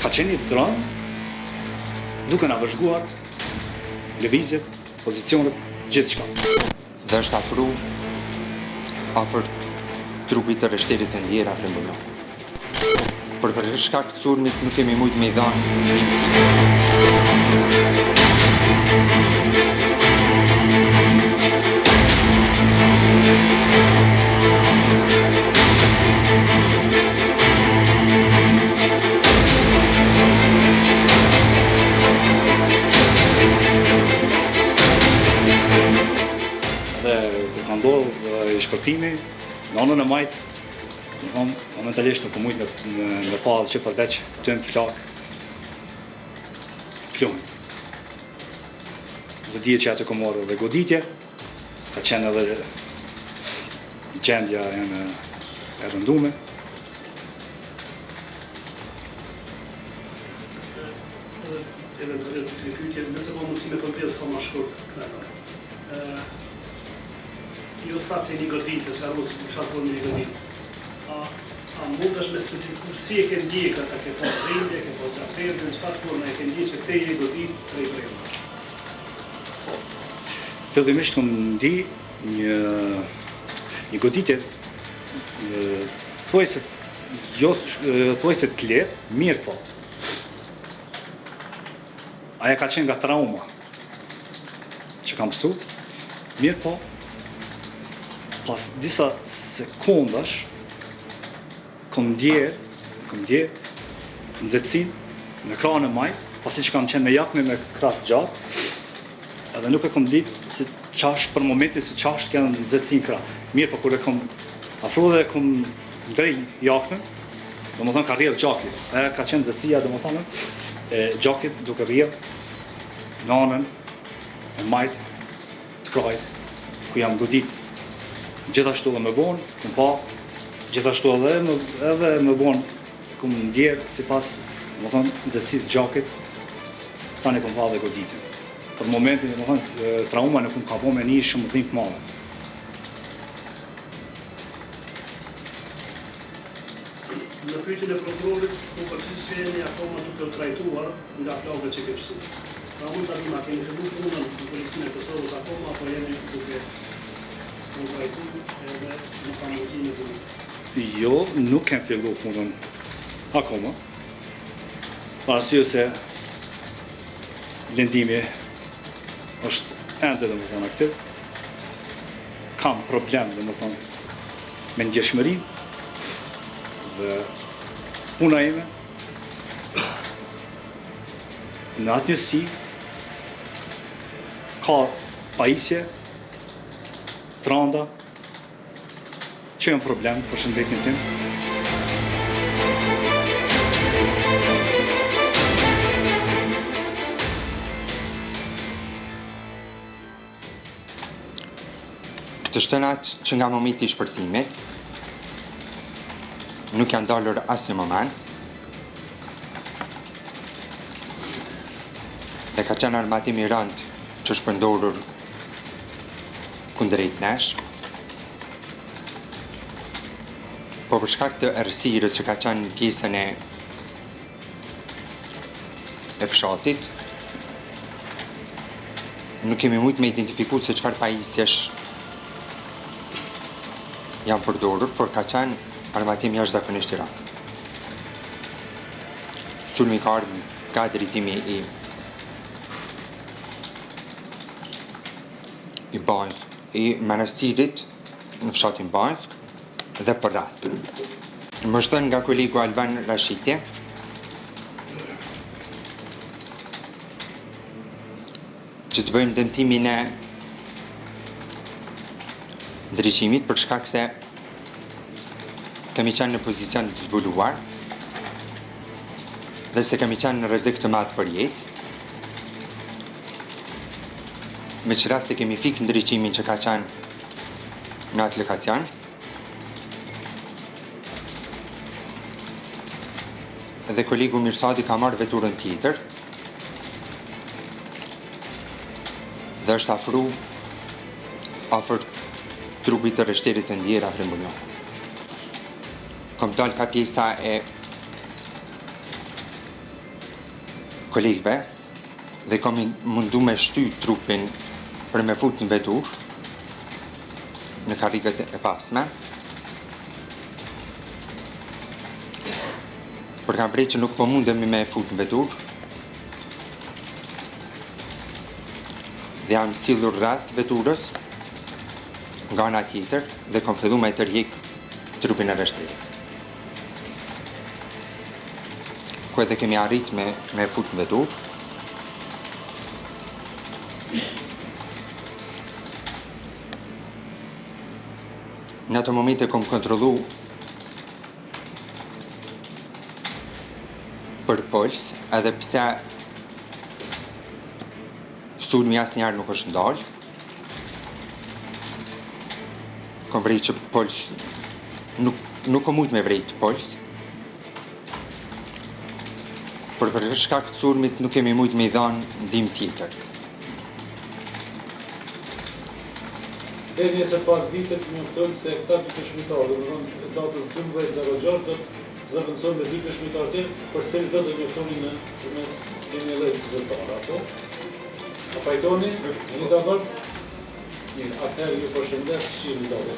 Ka qenë i dronë, duke na vëzhguar lëvizjet, pozicionet, gjithçka. Dhe është afru afër trupit të rështerit të ndjera Frembullo. Por për shkak të sulmit nuk kemi mujt me i dhanë Dhe ka ndodhur shpërtimi në anën e majt, do thonë, momentalisht nuk mujt me pa asgjë përveç këtyn flak plumb. Dhe dihet që atë ka marrë dhe goditje, ka qenë edhe gjendja e rëndume. Eventualisht të pyetje, nëse po mundësi me përpjesë sa më shkurt. Jo staci një goditje, se arru si të kësha të një goditje. A mundesh me specifiku si e ke ndjek ata, ke po rindje, ke po traferdje, në çfarë forme e ke ndjek që te je godit prej brenda? Fillimisht kam ndi një goditje thuajse të lehtë, mirë po. Aja ka qenë nga trauma që kam pësu, mirë po, pas disa sekundash, kom ndje nxehtësinë në krahun e majt, pasi që kam qenë me jakne me krah gjatë, edhe nuk e kom ditë se qash për momentin se qash kanë nxehtësinë krah. Mirë po kur e kom afro dhe kom ndrej jaknën, domethënë ka rrjedh gjaki. Ka qenë nxehtësia domethënë e gjakit duke rrjedh në anën e majt të krahit ku jam godit. Gjithashtu edhe më vonë, kom pa, gjithashtu edhe më vonë kom ndjerë sipas, domethënë, nxehtësisë gjakit, tani kom pa dhe goditjen. Për momentin, domethënë, trauma nuk më ka po me një shëmbullnim të madhe. Në pyetjen e prokurorit, po përgjithësisht se jeni akoma duke u trajtuar nga plagët që ke pësu. Pra mund ta dim, a keni filluar punën në policinë e Kosovës akoma, apo jeni duke u trajtuar edhe në pamundësinë e punës? Jo, nuk kem filluar punën akoma. Për arsye se lëndimi është ende domethënë aktiv. Kam problem domethënë me ngjeshmërinë dhe puna ime në atë njësi ka pajisje, tranda, që janë problem për shëndetjen tim. Të shtënat që nga momenti i shpërthimit nuk janë dalur asnjë moment dhe ka qenë armatim i rënd që është përdorur kundrejt nesh, po për shkak të errësirës që ka qenë në pjesën e fshatit, nuk kemi mujt me identifiku se çfarë pajisjesh janë përdorur, por ka qenë armatim jashtëzakonisht i rënd. Sulmi ka ardhur nga drejtimi i Banjsk, i manastirit në fshatin Banjsk dhe për rreth. Më shton nga kolegu Alban Rashiti që të bëjmë dëmtimin e ndriçimit për shkak se kemi qenë në pozicion të zbuluar dhe se kemi qenë në rrezik të madh për jetë. Me që raste kemi fikë ndriçimin që ka qenë në atë lokacion dhe kolegu Mirsadi ka marrë veturën tjetër dhe është afru afër trupit të rështerit të ndjera Frembullo. Kom dalë ka pjesa e kolegëve dhe kam mundu me shty trupin për me fut në vetur në karrigët e pasme. Për kam vrej që nuk po mundemi me fut në vetur dhe jam sillur rreth veturës nga ana tjetër dhe kam fillu me tërhiq trupin e rreshtit. Ku edhe kemi arrit me fut në vetur. Në ato momente kom kontrollu për pols, edhe pse sulmi asnjëherë nuk është ndalë. Kom vrej që pols nuk kom mujt me vrejt pols. Por për shkak të sulmit nuk kemi mujt me I dhanë ndihmë tjetër. Deri nesër pas ditët njoftojmë se këta dy dëshmitarë, domethënë datës 12/06 do të zëvendësohen me dy dëshmitarë tjerë, për cilët do të njoftonin në përmes një lloj zyrtare, apo? A pajtoni? Jeni dakord? Mirë, atëherë ju përshëndes, shihni datën.